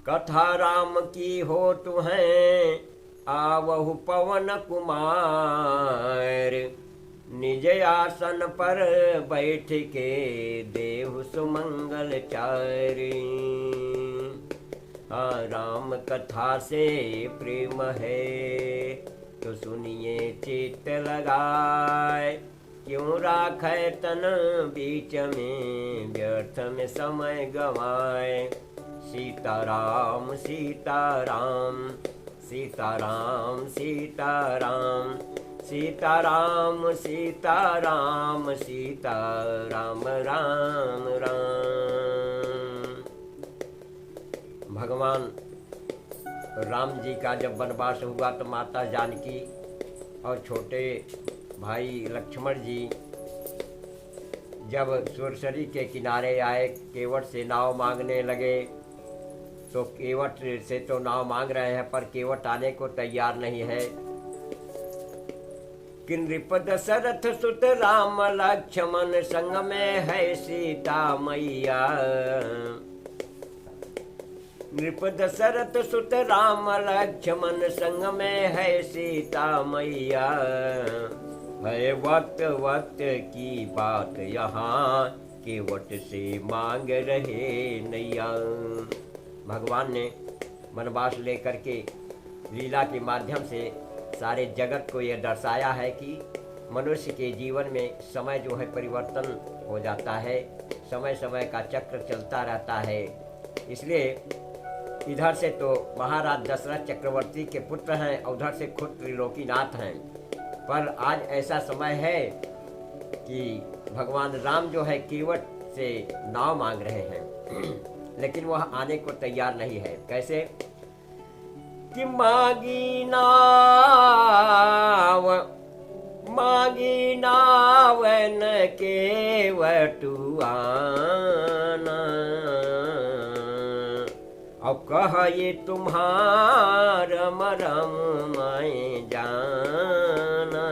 कथा राम की हो तुम्हें आवहु पवन कुमार। निज आसन पर बैठ के देहु सुमंगल चारि। हाँ, राम कथा से प्रेम है तो सुनिए चित्त लगाए। क्यों राखे तन बीच में व्यर्थ में समय गवाए। सीताराम सीताराम सीताराम सीताराम सीताराम सीताराम सीताराम राम राम। भगवान राम जी का जब वनवास हुआ तो माता जानकी और छोटे भाई लक्ष्मण जी जब सुरसरी के किनारे आए, केवट से नाव मांगने लगे। तो केवट से तो नाव मांग रहे हैं पर केवट आने को तैयार नहीं है। कि नृप दशरथ सुत राम लक्ष्मण संग में है सीता मैया। नृप दशरथ सुत राम लक्ष्मण संग में है सीता मैया। है वक्त वक्त की बात यहाँ केवट से मांग रहे नैया। भगवान ने वनवास लेकर के लीला के माध्यम से सारे जगत को यह दर्शाया है कि मनुष्य के जीवन में समय जो है परिवर्तन हो जाता है, समय समय का चक्र चलता रहता है। इसलिए इधर से तो महाराज दशरथ चक्रवर्ती के पुत्र हैं, उधर से खुद त्रिलोकीनाथ हैं। पर आज ऐसा समय है कि भगवान राम जो है केवट से नाव मांग रहे हैं लेकिन वह आने को तैयार नहीं है। कैसे कि मांगी नाव न केवटु आना। अब कह ये तुम्हार मरम मैं जाना।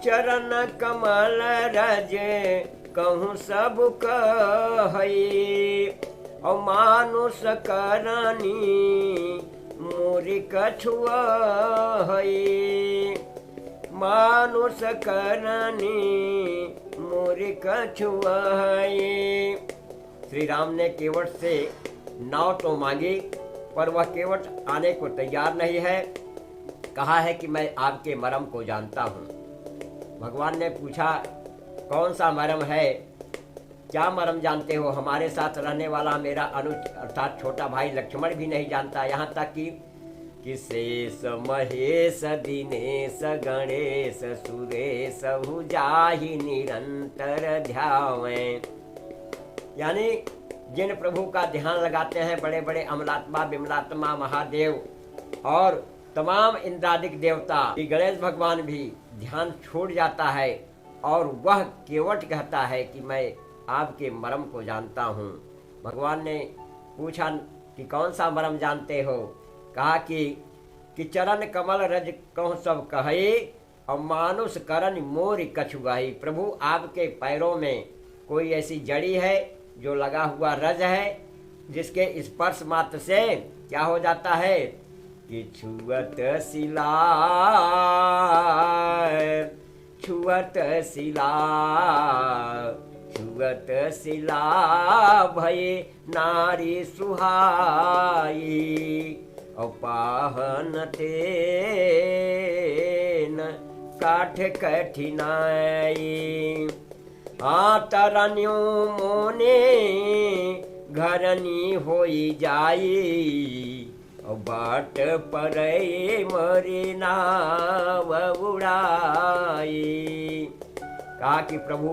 चरण कमल रज कहूँ सब कही। और मानुष करनी मोरी कछुआ है। मानुष करनी मोरी कछुआ है। श्री राम ने केवट से नाव तो मांगी पर वह केवट आने को तैयार नहीं है। कहा है कि मैं आपके मरम को जानता हूँ। भगवान ने पूछा कौन सा मरम है, क्या मरम जानते हो? हमारे साथ रहने वाला मेरा अनुज अर्थात छोटा भाई लक्ष्मण भी नहीं जानता। यहाँ तक कि शेष महेश दिनेश गणेश सुरेश जाहि निरंतर ध्यावें। यानी जिन प्रभु का ध्यान लगाते हैं बड़े बड़े अमलात्मा विमलात्मा महादेव और तमाम इंद्रादिक देवता, गणेश भगवान भी ध्यान छोड़ जाता है और वह केवट कहता है कि मैं आपके मरम को जानता हूँ। भगवान ने पूछा कि कौन सा मरम जानते हो? कहा कि चरण कमल रज कहूँ सब कहे और मानुष करण मोर कछुआही। प्रभु आपके पैरों में कोई ऐसी जड़ी है जो लगा हुआ रज है जिसके स्पर्श मात्र से क्या हो जाता है कि छुअत शिला छुअत शिला छुअत शिला भये नारी सुहाई। पाहन तेन काठ कठिनाई। तरन्यू मोने घरनी होई जाई। बाट पर मरी नाव उड़ाई। कहा कि प्रभु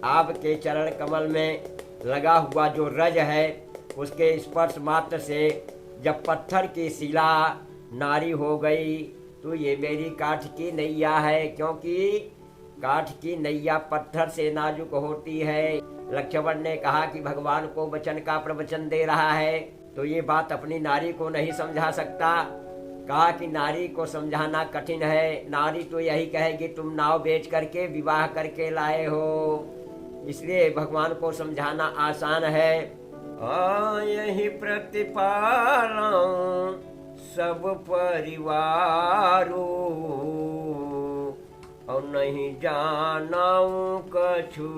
आपके चरण कमल में लगा हुआ जो रज है उसके स्पर्श मात्र से जब पत्थर की शिला नारी हो गई तो ये मेरी काठ की नैया है, क्योंकि काठ की नैया पत्थर से नाजुक होती है। लक्ष्मण ने कहा कि भगवान को वचन का प्रवचन दे रहा है तो ये बात अपनी नारी को नहीं समझा सकता। कहा कि नारी को समझाना कठिन है, नारी तो यही कहेगी तुम नाव बेच करके विवाह करके लाए हो, इसलिए भगवान को समझाना आसान है। यही प्रतिपालूं सब परिवारो, और नहीं जानाऊं कछु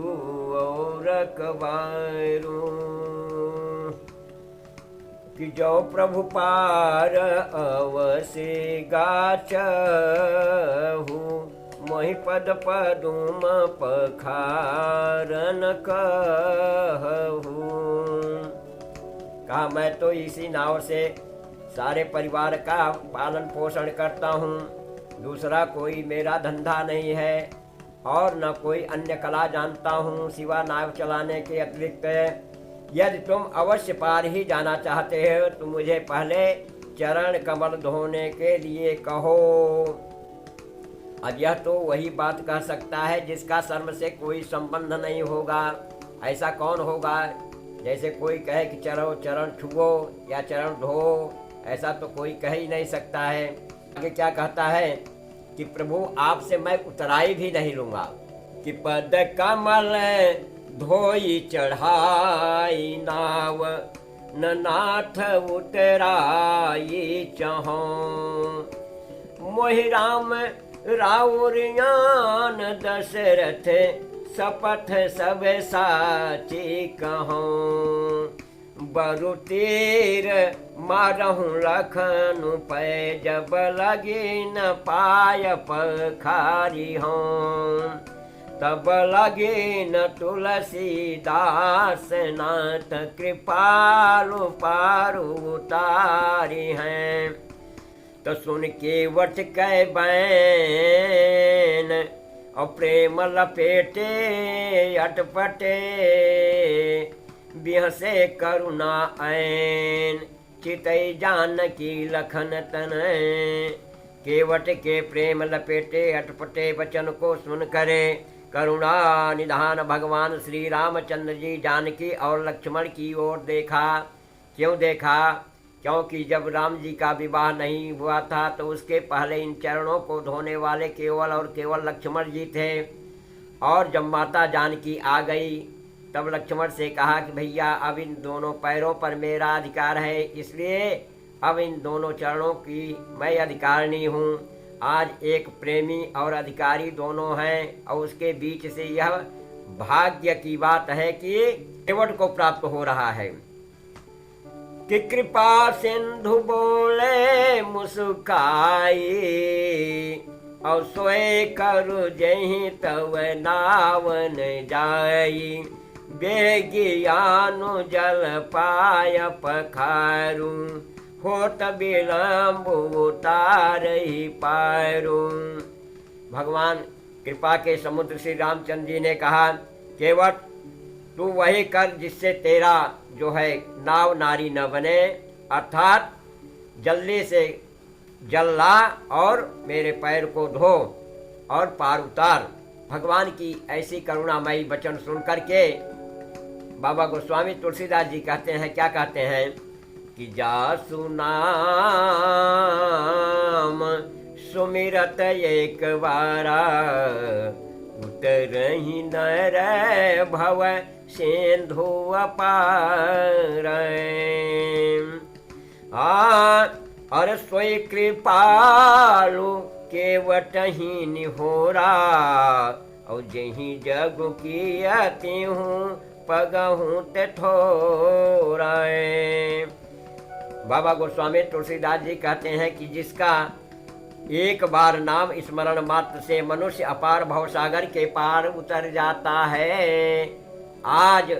और कबारू। कि जो प्रभु पार अवसे गाचहु, मोहि पद पदुम पखारन कहूँ। कहा मैं तो इसी नाव से सारे परिवार का पालन पोषण करता हूँ, दूसरा कोई मेरा धंधा नहीं है और न कोई अन्य कला जानता हूँ सिवा नाव चलाने के अतिरिक्त। यदि तुम अवश्य पार ही जाना चाहते हो तो मुझे पहले चरण कमल धोने के लिए कहो। अब यह तो वही बात कह सकता है जिसका शर्म से कोई संबंध नहीं होगा। ऐसा कौन होगा जैसे कोई कहे कि चलो चरण छुओ या चरण धो, ऐसा तो कोई कह ही नहीं सकता है। आगे क्या कहता है कि प्रभु आपसे मैं उतराई भी नहीं लूँगा। कि पद कमल धोई चढ़ाई नाव, न नाथ उतराई चहों। मोहि राम राउरियान दशरथ, सपथ सब साची कहूँ। बरु तीर मारहूँ लखनु पै, जब लगी न पाय पखारी हूँ। तब लगे न तुलसीदास नाथ, कृपालु पारु उतारी हैं। तो सुन के वट कै बैन, और प्रेम लपेटे अटपटे। बिहसे करुणा ऐन, चितई जानकी लखन तन। केवट के प्रेम लपेटे अटपटे वचन को सुन करे करुणा निधान भगवान श्री रामचंद्र जी जानकी और लक्ष्मण की ओर देखा। क्यों देखा? क्योंकि जब राम जी का विवाह नहीं हुआ था तो उसके पहले इन चरणों को धोने वाले केवल और केवल लक्ष्मण जी थे। और जब माता जानकी आ गई तब लक्ष्मण से कहा कि भैया अब इन दोनों पैरों पर मेरा अधिकार है, इसलिए अब इन दोनों चरणों की मैं अधिकारिणी हूँ। आज एक प्रेमी और अधिकारी दोनों हैं और उसके बीच से यह भाग्य की बात है कि केवट को प्राप्त हो रहा है। कि कृपा सिंधु बोले मुस्काई, और सोए करु जही तव नावन जाई। बेगियानु जल पाय पखारू, होत विलम्ब उतार ही पारू। भगवान कृपा के समुद्र श्री रामचंद्र जी ने कहा, केवट तू वही कर जिससे तेरा जो है नाव नारी न बने, अर्थात जल्दी से जल ला और मेरे पैर को धो और पार उतार। भगवान की ऐसी करुणामयी वचन सुन करके बाबा गोस्वामी तुलसीदास जी कहते हैं, क्या कहते हैं कि जासु नाम सुमिरत एक बारा, उतरहि नर भव सिंधु अपार। और सोई कृपालु केवट ही निहोरा, और जही जग की हूँ पगहूँ ते थोरा। बाबा गोस्वामी तुलसीदास जी कहते हैं कि जिसका एक बार नाम स्मरण मात्र से मनुष्य अपार भवसागर के पार उतर जाता है, आज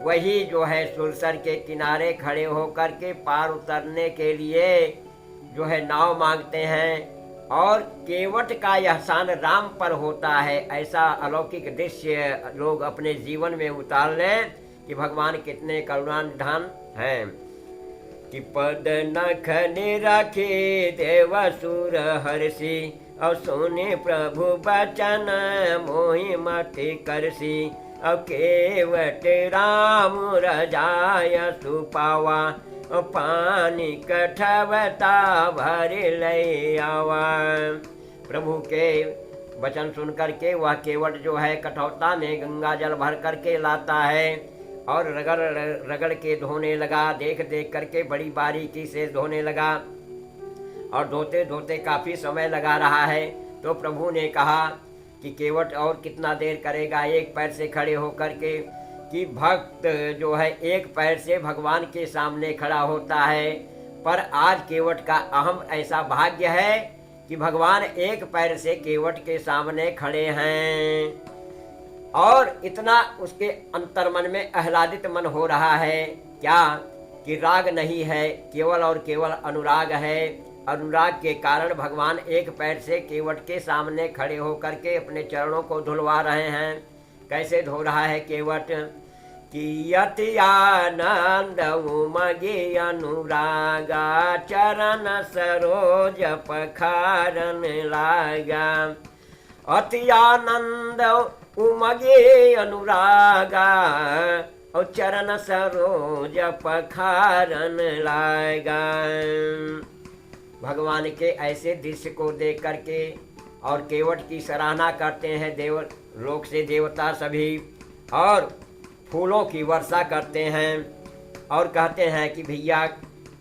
वही जो है सुरसर के किनारे खड़े होकर के पार उतरने के लिए जो है नाव मांगते हैं। और केवट का यह शान राम पर होता है। ऐसा अलौकिक दृश्य लोग अपने जीवन में उतार लें कि भगवान कितने करुणानिधान हैं। कि पद नख निरखे देवसुर हर्षि, और सुने प्रभु बचन मोहि मति करसी। और केवट राम रजाय सुपावा, पानी कठवता भर ले आवा। प्रभु के वचन सुन करके वह केवट जो है कठौता में गंगा जल भर करके लाता है और रगड़ रगड़ के धोने लगा। देख देख करके बड़ी बारीकी से धोने लगा और धोते धोते काफ़ी समय लगा रहा है। तो प्रभु ने कहा कि केवट और कितना देर करेगा एक पैर से खड़े होकर के, कि भक्त जो है एक पैर से भगवान के सामने खड़ा होता है। पर आज केवट का अहम ऐसा भाग्य है कि भगवान एक पैर से केवट के सामने खड़े हैं और इतना उसके अंतर्मन में आह्लादित मन हो रहा है। क्या कि राग नहीं है, केवल और केवल अनुराग है। अनुराग के कारण भगवान एक पैर से केवट के सामने खड़े होकर के अपने चरणों को धुलवा रहे हैं। कैसे धो रहा है केवट? कि अति आनंद उमगे अनुरागा, चरण सरोज पखारन लागा। अति आनंद उमगे अनुरागा और चरण सरोज पखारन लागा। भगवान के ऐसे दृश्य को देख करके और केवट की सराहना करते हैं देव लोक से देवता सभी, और फूलों की वर्षा करते हैं और कहते हैं कि भैया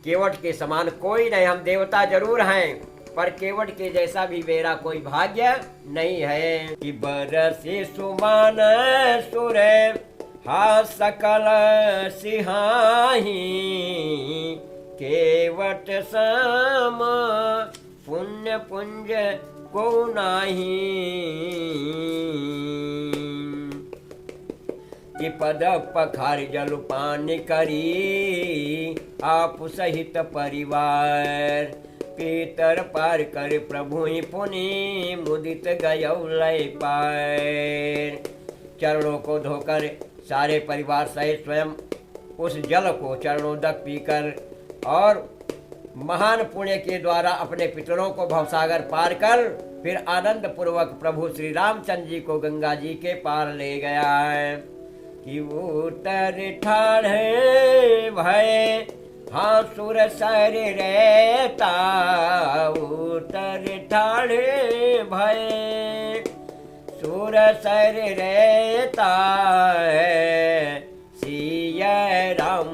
केवट के समान कोई नहीं, हम देवता जरूर हैं पर केवट के जैसा भी मेरा कोई भाग्य नहीं है। कि बरसे सुमन सुर हा सकल सिहाही, केवट सम पुण्य पुंज को नाही। कि पद पखार जल पान करी, आप सहित परिवार। पीतर पार कर प्रभु पुनि, मुदित गयौलय पार। चरणों को धोकर सारे परिवार सहित स्वयं उस जल को चरणोदक पीकर और महान पुण्य के द्वारा अपने पितरों को भवसागर पार कर फिर आनंद पूर्वक प्रभु श्री रामचंद्र जी को गंगा जी के पार ले गया है। कि उतर ठाढ़े भय हाँ सुर सर रहता, उतर ठाढ़े भय सुर सर रहता। सिया राम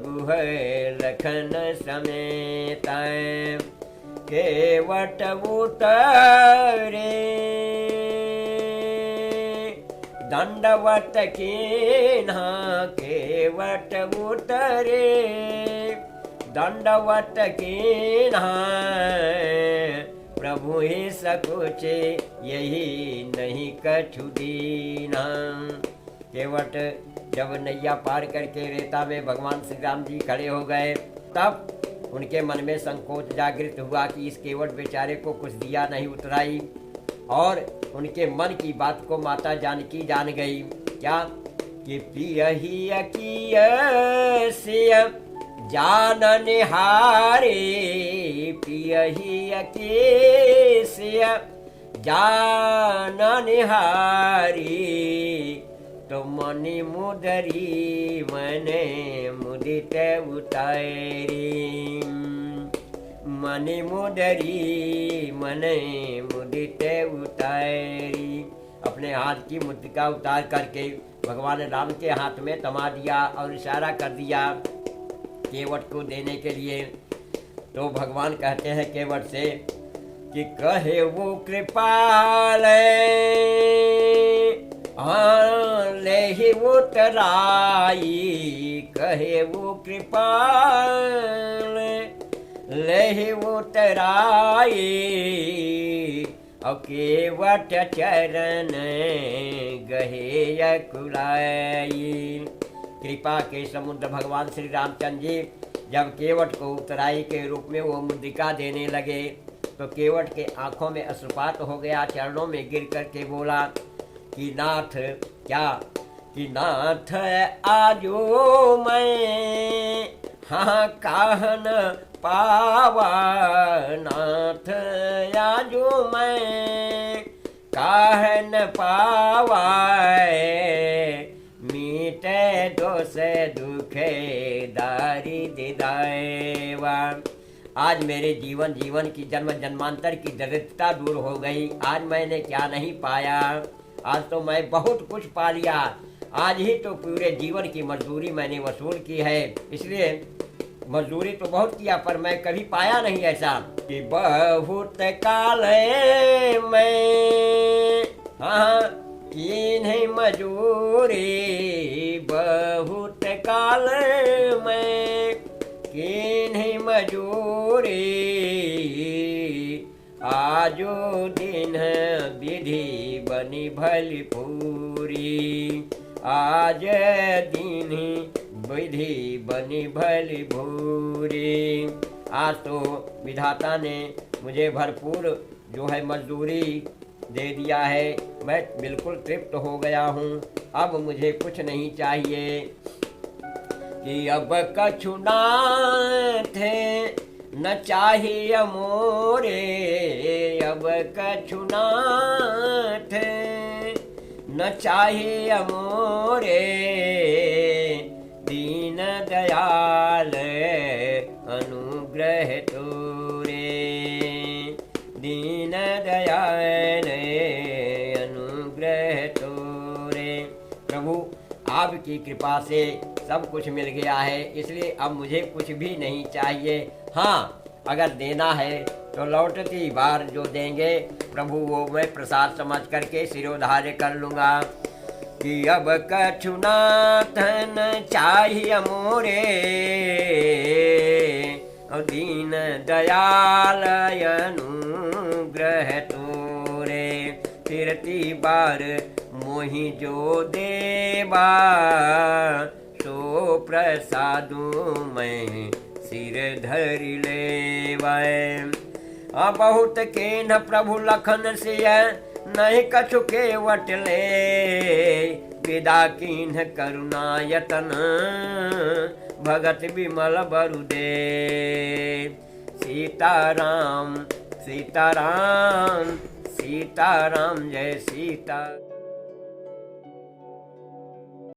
गुह लखन समेत, केवट उतरे दंडवत कीन्हा। केवट उतरे दंडवत कीन्हा, प्रभु ही सकुच यही नहीं कछु दीना। केवट जब नैया पार करके रेता में भगवान श्री राम जी खड़े हो गए, तब उनके मन में संकोच जागृत हुआ कि इस केवट बेचारे को कुछ दिया नहीं उतराई। और उनके मन की बात को माता जानकी जान गई। क्या कि पियही अकीय जानन हारे, पियही अकीय जानन हारी। तो मनि मुदरी मने मुदित उतारी, मनि मुदरी मने मुदित उतारी। अपने हाथ की मुद्रिका उतार करके भगवान राम के हाथ में थमा दिया और इशारा कर दिया केवट को देने के लिए। तो भगवान कहते हैं केवट से कि कहे वो कृपाल ले ही उतराई, कहे वो कृपाल ले ही उतराई। और केवट चरण गहे अकुलाई। कृपा के समुद्र भगवान श्री रामचंद्र जी जब केवट को उतराई के रूप में वो मुद्रिका देने लगे, तो केवट के आंखों में अश्रुपात हो गया। चरणों में गिर करके बोला कि नाथ, क्या कि नाथ आजो मैं हाँ कहन पावा। नाथ आजो मैं कहन पावा, मीटे दोष दुखे दारी दिदाएवा। आज मेरे जीवन की जन्म जन्मांतर की दरिद्रता दूर हो गई। आज मैंने क्या नहीं पाया, आज तो मैं बहुत कुछ पा लिया। आज ही तो पूरे जीवन की मजदूरी मैंने वसूल की है, इसलिए मजदूरी तो बहुत किया पर मैं कभी पाया नहीं ऐसा कि बहुत काल मैं हाँ की नहीं मजूरी, बहुत काल मैं की नहीं मजूरी, आजो दिन विधि बनी भली पूरी, आज दिन विधि बनी भली भूरी। आज तो विधाता ने मुझे भरपूर जो है मजदूरी दे दिया है, मैं बिल्कुल तृप्त हो गया हूँ, अब मुझे कुछ नहीं चाहिए कि अब कछु नाथ न चाहिए मोरे, अब कछु नाथ न चाहिए मोरे, दीन दयाल अनुग्रह तोरे, दीन दयाल अनुग्रह तोरे। प्रभु आपकी कृपा से सब कुछ मिल गया है, इसलिए अब मुझे कुछ भी नहीं चाहिए। हाँ, अगर देना है तो लौटती बार जो देंगे प्रभु वो मैं प्रसाद समझ करके सिरोधार्य कर लूँगा कि अब कछु नाथ न चाहिए मोरे, दीन दयाल अनुग्रह तोरे, फिरती बार मोहि जो देवा, सो प्रसादु मैं सिर धरि लेवै। बहुत के न प्रभु लखन सिय, नहीं कछु के वटले, विदा कीन्ह करुणा यतन, भगत विमल बरु दे। सीताराम सीताराम सीताराम जय सीता।